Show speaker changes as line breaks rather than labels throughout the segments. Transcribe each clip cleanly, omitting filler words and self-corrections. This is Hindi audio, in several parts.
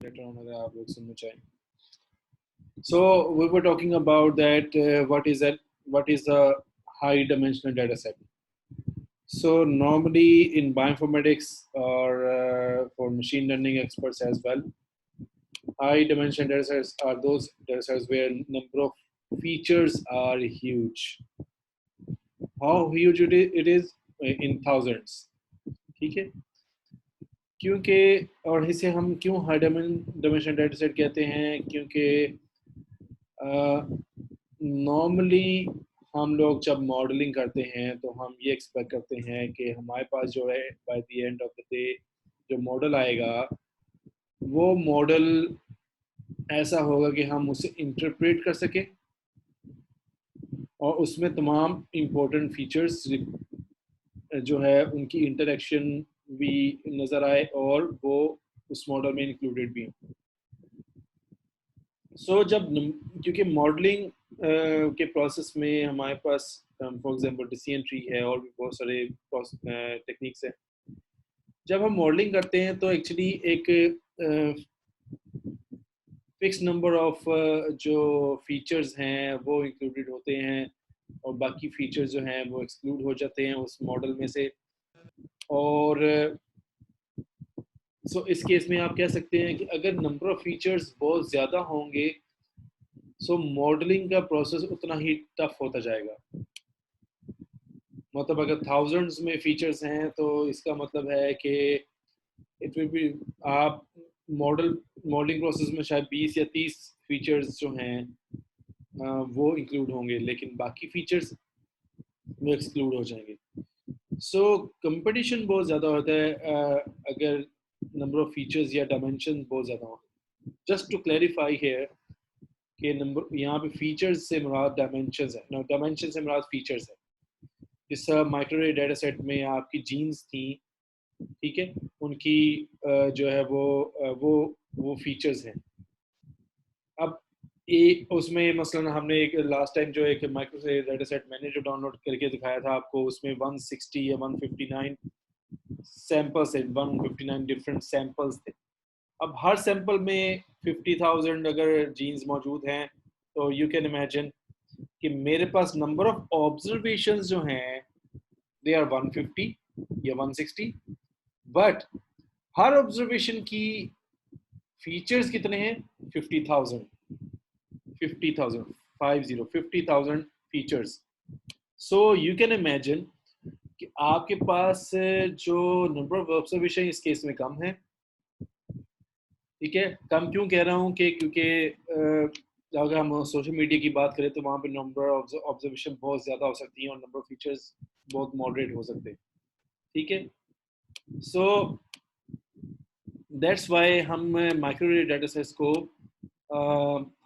लेटर ऑन अगर आप लोग सुनना चाहें. So we were talking about that what is a high dimensional data set. So normally in bioinformatics or for machine learning experts as well, high dimensional data sets are those data sets where number of features are huge. How huge it is in thousands. ठीक है. क्योंकि और इसे हम क्यों हाई डायमेंशनल डेटा सेट कहते हैं, क्योंकि नॉर्मली हम लोग जब मॉडलिंग करते हैं तो हम ये एक्सपेक्ट करते हैं कि हमारे पास जो है by the end of the day जो मॉडल आएगा वो मॉडल ऐसा होगा कि हम उसे इंटरप्रेट कर सकें और उसमें तमाम इम्पोर्टेंट फीचर्स जो है उनकी इंटरेक्शन भी नज़र आए और वो उस मॉडल में इंक्लूडेड भी हैं. सो जब क्योंकि मॉडलिंग के प्रोसेस में हमारे पास फॉर एग्जांपल डिसीजन ट्री है और भी बहुत सारे टेक्निक्स हैं. जब हम मॉडलिंग करते हैं तो एक्चुअली एक फिक्स नंबर ऑफ जो फीचर्स हैं वो इंक्लूडेड होते हैं और बाकी फीचर्स जो हैं वो एक्सक्लूड हो जाते हैं उस मॉडल में से. और सो इस केस में आप कह सकते हैं कि अगर नंबर ऑफ फीचर्स बहुत ज़्यादा होंगे सो मॉडलिंग का प्रोसेस उतना ही टफ होता जाएगा. मतलब अगर थाउजेंड्स में फीचर्स हैं तो इसका मतलब है कि इट विल बी आप मॉडलिंग प्रोसेस में शायद 20 या 30 फीचर्स जो हैं वो इंक्लूड होंगे लेकिन बाकी फीचर्स वो एक्सक्लूड हो जाएंगे. सो कंपटीशन बहुत ज़्यादा होता है अगर नंबर ऑफ फीचर्स या डायमेंशन बहुत ज़्यादा हो. जस्ट टू क्लैरिफाई हियर कि नंबर यहाँ पे फीचर्स से मुराद डायमेंशंस है, डायमेंशन से मुराद फीचर्स है. इस माइक्रोवेव डाटा सेट में आपकी जीन्स थी, ठीक है, उनकी जो है वो फीचर्स हैं. अब एक उसमें मसलन हमने एक लास्ट टाइम जो एक माइक्रोवेव डाटा सेट मैंने जो डाउनलोड करके दिखाया था आपको उसमें 160 या 159 सैंपल्स थे, 159 डिफरेंट सैंपल्स थे. अब हर सैंपल में 50,000 अगर जीन्स मौजूद हैं तो यू कैन इमेजिन कि मेरे पास नंबर ऑफ ऑब्जर्वेशंस जो हैं दे आर 150 या 160, बट हर ऑब्जर्वेशन की फीचर्स कितने हैं 50,000 50,000 features. So you can imagine कि आपके पास जो नंबर ऑफ ऑब्जर्वेशन इस केस में कम है. ठीक है, कम क्यों कह रहा हूँ कि क्योंकि अगर हम सोशल मीडिया की बात करें तो वहाँ पे नंबर ऑफ ऑब्जर्वेशन बहुत ज़्यादा हो सकती है और नंबर ऑफ फीचर्स बहुत मॉडरेट हो सकते हैं. ठीक है, सो दैट्स वाई हम माइक्रोवेव डाटा सेट्स को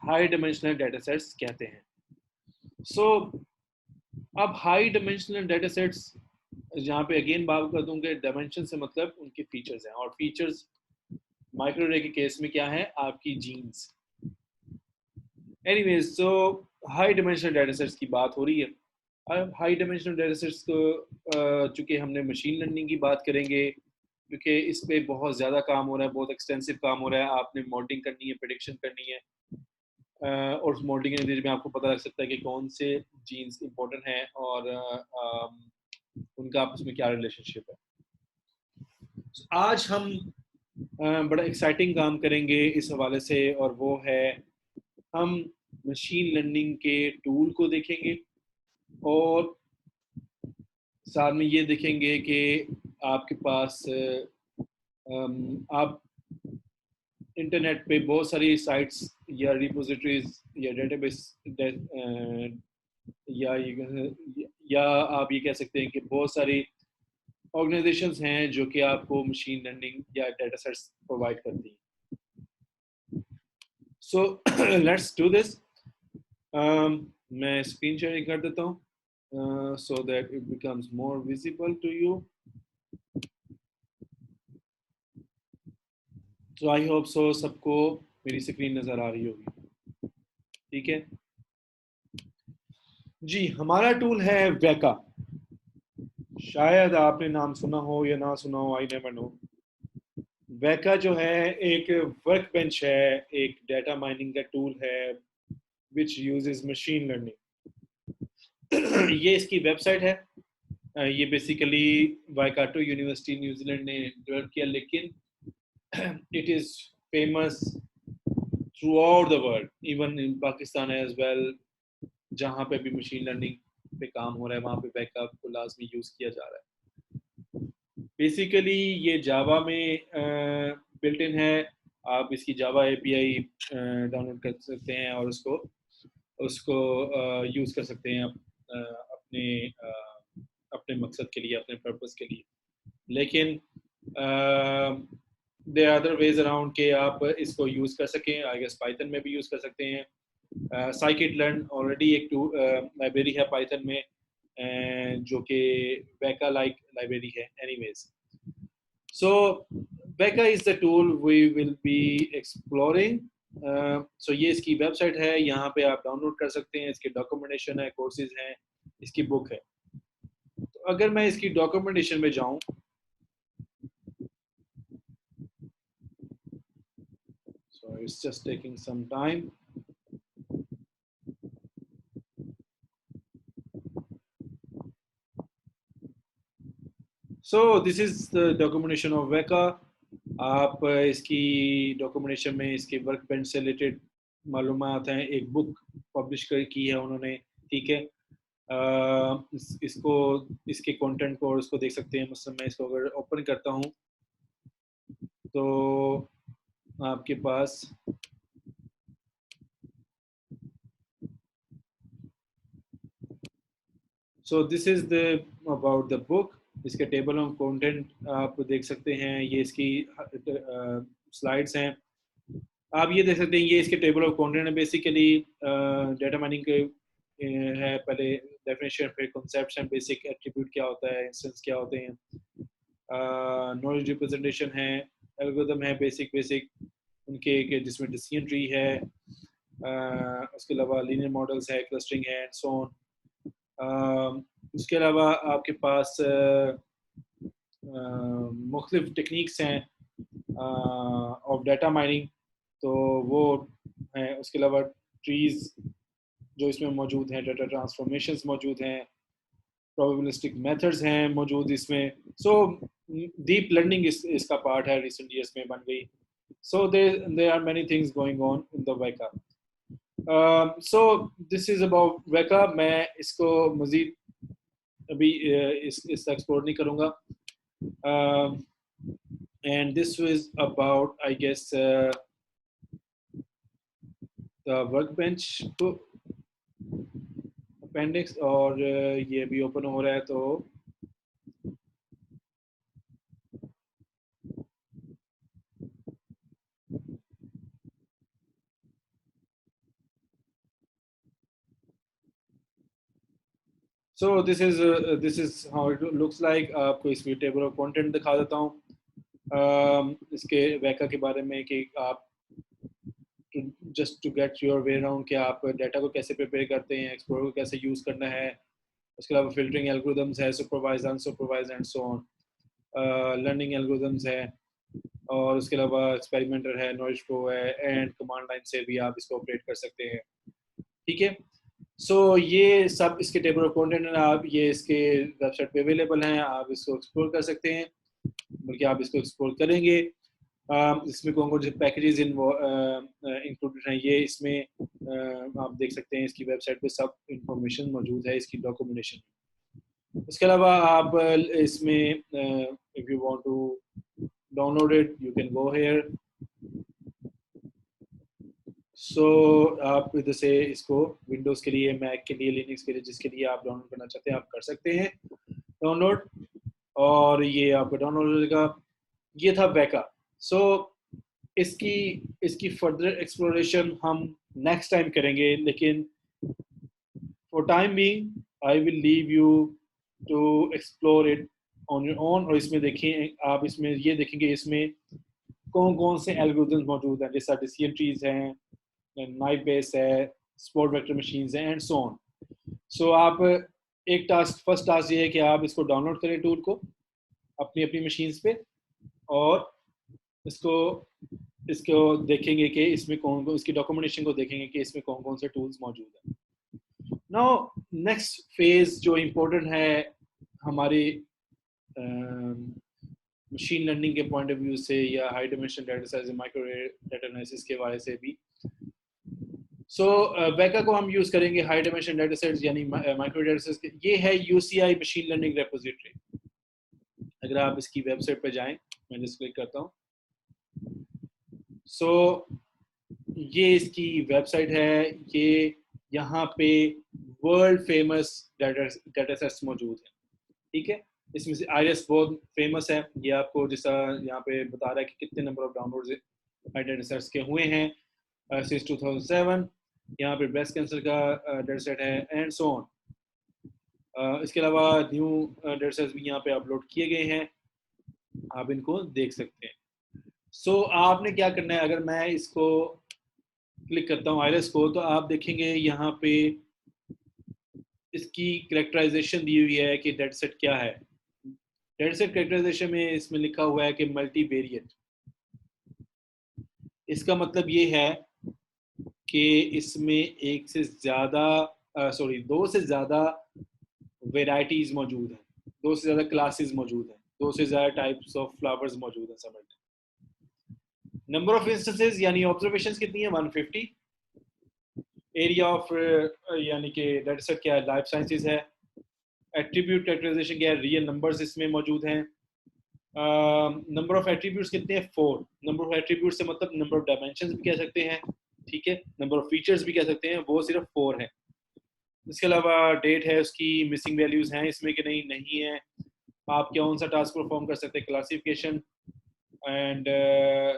हाई डायमेंशनल डाटा सेट्स कहते हैं. सो अब हाई डायमेंशनल डाटा सेट्स यहाँ पे अगेन बात कर दूंगा, डायमेंशन से मतलब उनके फीचर्स हैं और फीचर्स माइक्रोवेव के केस में क्या है आपकी जीन्स. एनीवेज, सो हाई डायमेंशनल डाटा सेट्स की बात हो रही है. अब हाई डायमेंशनल डाटा सेट्स को चूंकि हमने मशीन लर्निंग की बात करेंगे क्योंकि इस पे बहुत ज़्यादा काम हो रहा है, बहुत एक्सटेंसिव काम हो रहा है. आपने मॉडलिंग करनी है, प्रेडिक्शन करनी है और उस मॉडलिंग के नतीजे में आपको पता लग सकता है कि कौन से जीन्स इंपॉर्टेंट हैं और उनका आपस में क्या रिलेशनशिप है. आज हम बड़ा एक्साइटिंग काम करेंगे इस हवाले से और वो है हम मशीन लर्निंग के टूल को देखेंगे और साथ में ये देखेंगे कि आपके पास आप इंटरनेट पे बहुत सारी साइट्स या रिपोजिटरीज या डेटाबेस या आप ये कह सकते हैं कि बहुत सारी ऑर्गेनाइजेशंस हैं जो कि आपको मशीन लर्निंग या डेटा सेट्स प्रोवाइड करती हैं. So let's do this. मैं स्क्रीन शेयरिंग कर देता हूँ so that it becomes more visible to you. So I hope so सबको मेरी स्क्रीन नज़र आ रही होगी. ठीक है जी, हमारा टूल है वेका. शायद आपने नाम सुना हो या ना सुना हो, आई नेवर नो. वैका जो है एक वर्क बेंच है, एक डाटा माइनिंग का टूल है विच यूजेस मशीन लर्निंग। ये इसकी वेबसाइट है। ये बेसिकली वाइकाटो यूनिवर्सिटी न्यूजीलैंड ने डेवलप किया, लेकिन it is famous throughout the world, even in Pakistan as well, जहाँ पे भी मशीन लर्निंग पे काम हो रहा है वहाँ पे बैकअप को लाजमी यूज़ किया जा रहा है। बेसिकली ये जावा में बिल्ट इन है। आप इसकी जावा एपीआई डाउनलोड कर सकते हैं और उसको उसको यूज़ कर सकते हैं अपने अपने मकसद के लिए, अपने पर्पस के लिए। लेकिन there are other ways around के आप इसको यूज़ कर सकें। आई गेस पाइथन में भी यूज़ कर सकते हैं। साइकिट लर्न ऑलरेडी एक लाइब्रेरी है पाइथन में, जो कि वैका लाइक लाइब्रेरी है। Anyways, so Becca is the tool we will be exploring. So ये इसकी वेबसाइट है, यहाँ पे आप डाउनलोड कर सकते हैं। इसके डॉक्यूमेंटेशन है, कोर्सेज हैं, इसकी बुक है। तो अगर मैं इसकी डॉक्यूमेंटेशन में जाऊँ, so it's just taking some time. So this is the documentation of Becca. आप इसकी डॉक्यूमेंटेशन में इसके वर्क बेंच से रिलेटेड मालूमात हैं। एक बुक पब्लिश की है उन्होंने, ठीक है। इसको इसके कंटेंट को और इसको देख सकते हैं। मतलब मैं इसको अगर ओपन करता हूँ तो आपके पास so this is the about the book. इसके टेबल ऑफ कंटेंट आप देख सकते हैं। ये इसकी स्लाइड्स हैं। आप ये देख सकते हैं, ये इसके टेबल ऑफ कंटेंट है। बेसिकली डाटा माइनिंग के है पहले डेफिनेशन, फिर कॉन्सेप्ट्स हैं, बेसिक एट्रीब्यूट क्या होता है, इंस्टेंस क्या होते हैं, नॉलेज रिप्रेजेंटेशन है, एल्गोरिथम है, बेसिक बेसिक उनके जिसमें डिसीजन ट्री है, उसके अलावा लीनियर मॉडल्स है, क्लस्टरिंग है एंड सो ऑन। उसके अलावा आपके पास मुख्तलिफ टेक्निक्स हैं ऑफ डाटा माइनिंग, तो वो हैं। उसके अलावा ट्रीज जो इसमें मौजूद हैं, डाटा ट्रांसफॉर्मेशंस मौजूद हैं, प्रोबेबिलिस्टिक मेथड्स हैं मौजूद इसमें। सो डीप लर्निंग इसका पार्ट है, रिसेंट ईयर्स में बन गई। So there are many things going on in the Weka. So this is about वैका। मैं इसको मजीद अभी इसका एक्सप्लोर नहीं करूँगा। And this was about I guess the work bench appendix, और ये भी ओपन हो रहा है तो this is how it looks like. आपको इसमें टेबल ऑफ कंटेंट दिखा देता हूँ इसके वैका के बारे में कि आप just to get your way around कि आप डाटा को कैसे प्रिपेयर करते हैं, एक्सप्लोर को कैसे यूज़ करना है। उसके अलावा फिल्टरिंग एल्गोरिथम्स है, supervise unsupervise and so on, learning algorithms है, और उसके अलावा एक्सपेरिमेंटर है, नॉलेज फ्लो है, एंड कमांड लाइन से भी आप इसको ऑपरेट कर सकते हैं, ठीक है। सो ये सब इसके टेबल ऑफ कंटेंट है। आप ये इसके वेबसाइट पे अवेलेबल हैं, आप इसको एक्सप्लोर कर सकते हैं, बल्कि आप इसको एक्सप्लोर करेंगे। इसमें कौन कौन से पैकेजेस इंक्लूडेड हैं ये इसमें आप देख सकते हैं। इसकी वेबसाइट पे सब इंफॉर्मेशन मौजूद है, इसकी डॉक्यूमेंटेशन। इसके अलावा आप इसमें if you want to download it you can go here. So आप इधर से इसको विंडोज़ के लिए, मैक के लिए, लिनक्स के लिए, जिसके लिए आप डाउनलोड करना चाहते हैं आप कर सकते हैं डाउनलोड, और ये आपको डाउनलोड हो जाएगा। ये था वैका। सो इसकी इसकी फर्दर एक्सप्लोरेशन हम नेक्स्ट टाइम करेंगे, लेकिन for time being I will leave you to explore it on your own. और इसमें देखिए, आप इसमें ये देखेंगे इसमें कौन कौन से एल्गोरिथम्स मौजूद हैं, जैसा डिसीजन ट्रीज हैं, नाइफ बेस है, स्पोर्ट वेक्टर मशीन्स हैं एंड सो ऑन। सो आप एक टास्क, फर्स्ट टास्क ये है कि आप इसको डाउनलोड करें टूल को अपनी अपनी मशीन्स पे, और इसको इसको देखेंगे कि इसमें कौन कौन, इसकी डॉक्यूमेंटेशन को देखेंगे कि इसमें कौन कौन से टूल्स मौजूद हैं। नाउ नेक्स्ट फेज जो इम्पोर्टेंट है हमारी मशीन लर्निंग के पॉइंट ऑफ व्यू से या high dimension data size micro data analysis के हवाले से भी, सो वेका को हम यूज करेंगे हाई डायमेंशन डाटा सेट्स यानी माइक्रो डाटा सेट्स। ये है यूसीआई मशीन लर्निंग रेपोजिटरी। अगर आप इसकी वेबसाइट पे जाएं, मैं जिस क्लिक करता हूँ, सो ये इसकी वेबसाइट है। ये यहाँ पे वर्ल्ड फेमस डाटा सेट्स मौजूद हैं, ठीक है। इसमें से आईरिस बहुत फेमस है। ये आपको जैसा यहाँ पे बता रहा है कि कितने number of downloads data sets के हुए हैं सिंस 2007। यहाँ पे ब्रेस्ट कैंसर का डाटा सेट है एंड सो ऑन। इसके अलावा न्यू डाटा सेट्स भी यहाँ पे अपलोड किए गए हैं, आप इनको देख सकते हैं। सो आपने क्या करना है, अगर मैं इसको क्लिक करता हूँ आईरिस को, तो आप देखेंगे यहाँ पे इसकी कैरेक्टराइजेशन दी हुई है कि डेटा सेट क्या है। डेटा सेट कैरेक्टराइजेशन में इसमें लिखा हुआ है कि मल्टी वेरिएंट। इसका मतलब ये है कि इसमें एक से ज़्यादा दो से ज़्यादा वेराइटीज़ मौजूद हैं, दो से ज़्यादा क्लासेस मौजूद हैं, दो से ज़्यादा टाइप्स ऑफ फ्लावर्स मौजूद हैं। समझ लें नंबर ऑफ इंस्टेंसेस यानी ऑब्जर्वेशंस कितनी है, 150। एरिया ऑफ यानी कि डेटा सेट क्या है, लाइफ साइंसेज है। एट्रीब्यूट कैरेक्टराइजेशन क्या है, रियल नंबर्स इसमें मौजूद हैं। नंबर ऑफ एट्रीब्यूट्स कितने हैं, 4। नंबर ऑफ एट्रीब्यूट से मतलब नंबर ऑफ डायमेंशंस भी कह सकते हैं, ठीक है। नंबर ऑफ फीचर्स भी कह सकते हैं, वो सिर्फ 4 है। इसके अलावा डेट है, उसकी मिसिंग वैल्यूज हैं इसमें कि नहीं, नहीं है। आप कौन सा टास्क परफॉर्म कर सकते हैं, classification and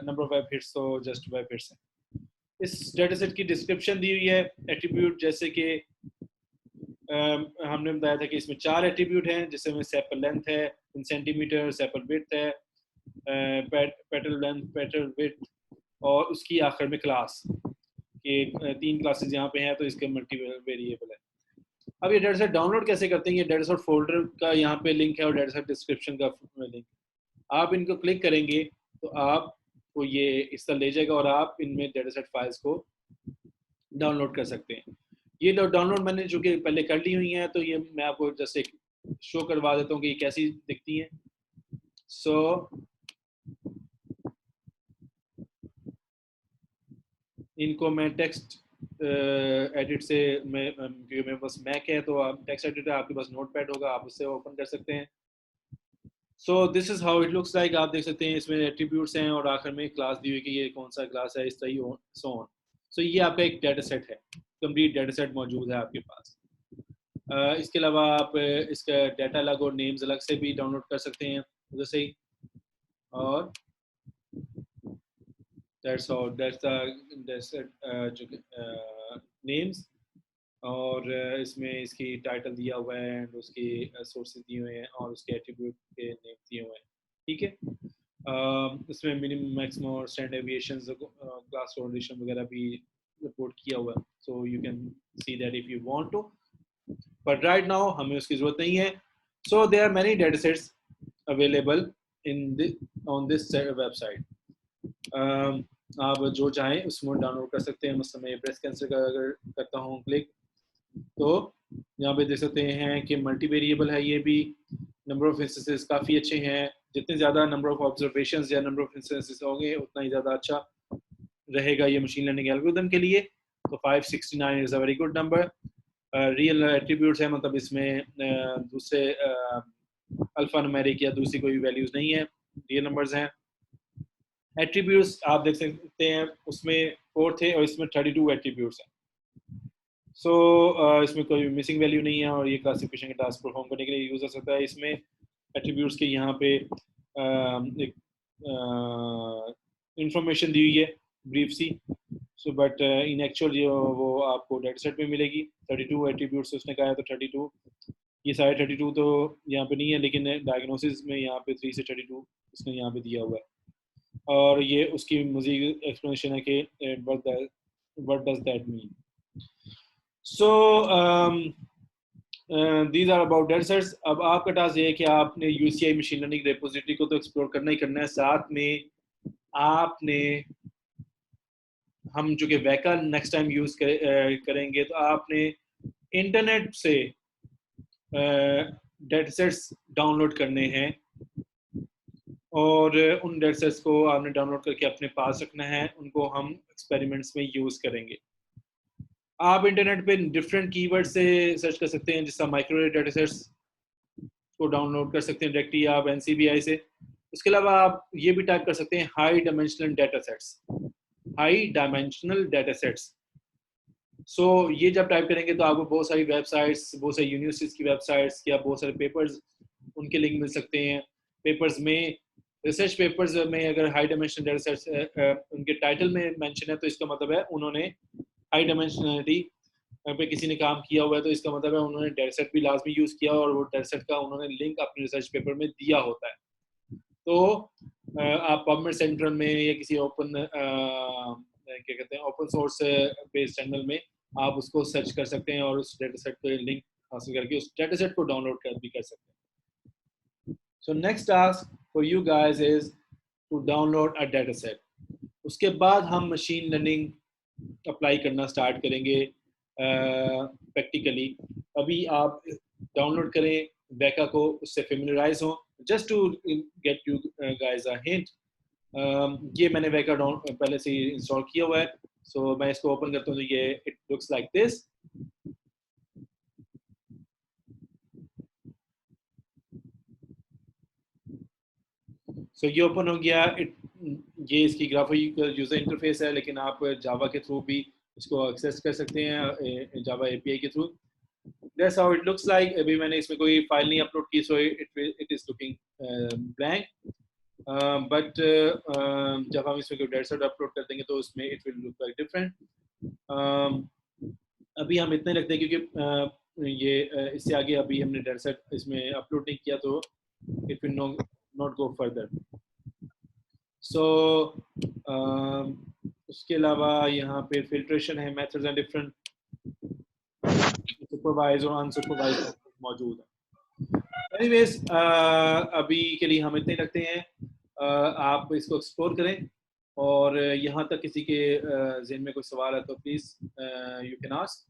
number of web hits, तो जस्ट वेब हिट्स है। इस डेटा सेट की डिस्क्रिप्शन दी हुई है। एट्रीब्यूट जैसे कि हमने बताया था कि इसमें 4 एट्रीब्यूट हैं, जिसमें सेपल लेंथ है इन सेंटीमीटर, सेपल विड्थ है, पेटल लेंथ, पेटल विड्थ, और उसकी आखिर में क्लास के 3 क्लासेस यहाँ पे हैं, तो इसके मल्टी वेरिएबल है। अब ये डेटा सेट डाउनलोड कैसे करते हैं, ये डेटा सेट फोल्डर का यहाँ पे लिंक है और डेटा सेट डिस्क्रिप्शन का लिंक। आप इनको क्लिक करेंगे तो आपको ये इस तरह ले जाएगा और आप इनमें डेटा सेट फाइल्स को डाउनलोड कर सकते हैं। ये डाउनलोड मैंने जो कि पहले कर ली हुई है, तो ये मैं आपको जैसे एक शो करवा देता हूँ कि ये कैसी दिखती है। सो इनको मैं टेक्स्ट एडिट से, मैं क्योंकि मेरे पास मैक है तो आप टेक्स्ट एडिटर आपके पास नोटपैड होगा, आप उससे ओपन कर सकते हैं। सो this is how it looks like. आप देख सकते हैं इसमें एट्रीब्यूट्स हैं और आखिर में क्लास दी हुई कि ये कौन सा क्लास है, इस तरह सो ऑन। सो ये आपका एक डाटा सेट है, कंप्लीट डाटा सेट मौजूद है आपके पास। इसके अलावा आप इसका डाटा अलग और नेम्स अलग से भी डाउनलोड कर सकते हैं उधर से ही। और दैट्स ऑल, दैट्स जो नेम्स, और इसमें इसकी टाइटल दिया हुआ है एंड उसकी सोर्सेज दिए हुए हैं और उसके एट्रीब्यूट के नेम दिए हुए हैं, ठीक है। इसमें मिनिमम मैक्सिमम और स्टैंडर्ड डेविएशंस, क्लास कोऑर्डिनेशन वगैरह भी रिपोर्ट किया हुआ है। So you can see that if you want to, but right now हमें उसकी जरूरत नहीं है। So there are many data sets available in on this website. आप जो चाहें उसमें डाउनलोड कर सकते हैं। मतलब मैं ब्रेस्ट कैंसर का अगर करता हूँ क्लिक, तो यहाँ पे देख सकते हैं कि मल्टी वेरिएबल है ये भी। नंबर ऑफ इंस्टेंसेस काफ़ी अच्छे हैं, जितने ज़्यादा नंबर ऑफ ऑब्जर्वेशंस या नंबर ऑफ इंस्टेंसेस होंगे उतना ही ज़्यादा अच्छा रहेगा ये मशीन लर्निंग एल्गोरिथम के लिए। तो 569 is a very good number. Real attributes है, मतलब इसमें दूसरे अल्फा न्यूमेरिक या दूसरी कोई वैल्यूज़ नहीं है, रियल नंबर्स हैं। एट्रीब्यूट्स आप देख सकते हैं उसमें 4 थे और इसमें 32 एट्रीब्यूट्स हैं। सो इसमें कोई मिसिंग वैल्यू नहीं है और ये क्लासिफिकेशन के टास्क परफॉर्म करने के लिए यूज हो सकता है। इसमें एट्रीब्यूट्स के यहाँ पे एक इंफॉर्मेशन दी हुई है ब्रीफ सी। सो बट इन एक्चुअल वो आपको डेटा सेट में मिलेगी। 32 एट्रीब्यूट्स उसने कहा है, तो 32, ये सारे 32 तो यहाँ पे नहीं है, लेकिन डायग्नोसिस में यहाँ पे 3 से 32 उसने यहाँ पे दिया हुआ है। और ये उसकी मज़ीद एक्सप्लेनेशन है कि what does that mean. So these are about data sets. अब आपका टास्क ये है कि आपने यूसीआई मशीन लर्निंग रेपोजिटरी को तो एक्सप्लोर करना ही करना है, साथ में आपने, हम जो कि वैका नेक्स्ट टाइम यूज करेंगे, तो आपने इंटरनेट से डेटासेट्स डाउनलोड करने हैं और उन डेटासेट्स को आपने डाउनलोड करके अपने पास रखना है, उनको हम एक्सपेरिमेंट्स में यूज करेंगे। आप इंटरनेट पे डिफरेंट कीवर्ड से सर्च कर सकते हैं, जिसका माइक्रोवेव डेटासेट्स को डाउनलोड कर सकते हैं डायरेक्टली आप NCBI से। उसके अलावा आप ये भी टाइप कर सकते हैं हाई डायमेंशनल डेटासेट्स, हाई डायमेंशनल डेटासेट्स। सो ये जब टाइप करेंगे तो आपको बहुत सारी वेबसाइट्स, बहुत सारी यूनिवर्सिटीज़ की वेबसाइट्स या बहुत सारे पेपर्स, उनके लिंक मिल सकते हैं। पेपर्स में, रिसर्च पेपर्स में अगर हाई डायमेंशनल डेटासेट्स उनके टाइटल में मेंशन है, तो इसका मतलब है उन्होंने हाई डायमेंशनलिटी पे किसी ने काम किया हुआ है, तो इसका मतलब है उन्होंने डेटासेट भी लाजमी यूज़ किया और वो डेटासेट का उन्होंने लिंक अपने रिसर्च पेपर में दिया होता है। तो आप पबमेड सेंटर में या किसी ओपन क्या कहते हैं ओपन सोर्स बेस्ड चैनल में आप उसको सर्च कर सकते हैं और उस डेटासेट पे लिंक हासिल करके उस डेटासेट को डाउनलोड भी कर सकते हैं। So next task for you guys is to download a dataset. उसके बाद हम मशीन लर्निंग अप्लाई करना स्टार्ट करेंगे प्रैक्टिकली। अभी आप डाउनलोड करें वैका को, उससे फेमिलराइज हो। Just to get you guys a hint, ये मैंने वैका पहले से ही इंस्टॉल किया हुआ है। सो मैं इसको ओपन करता हूँ, तो ये इट लुक्स लाइक दिस। सो ये ओपन हो गया। ये इसकी ग्राफिकल यूजर इंटरफेस है, लेकिन आप जावा के थ्रू भी इसको एक्सेस कर सकते हैं, जावा API के through. That's how it looks like। अभी मैंने इसमें कोई फाइल नहीं अपलोड की, so it is looking blank. But जब हम इसमें कोई डेटासेट अपलोड कर देंगे तो उसमें it will look like different. अभी हम इतने रखते हैं क्योंकि इससे आगे अभी हमने डेटासेट इसमें अपलोड नहीं किया, तो it will not go further. So उसके अलावा यहाँ पे फिल्ट्रेशन है, मेथड्स एंड डिफरेंट, सुपरवाइज और अनसुपरवाइज मौजूद है। एनीवेज अभी के लिए हम इतने रखते हैं। आप इसको एक्सप्लोर करें, और यहाँ तक किसी के ज़हन में कोई सवाल है तो प्लीज़ यू कैन आस्क।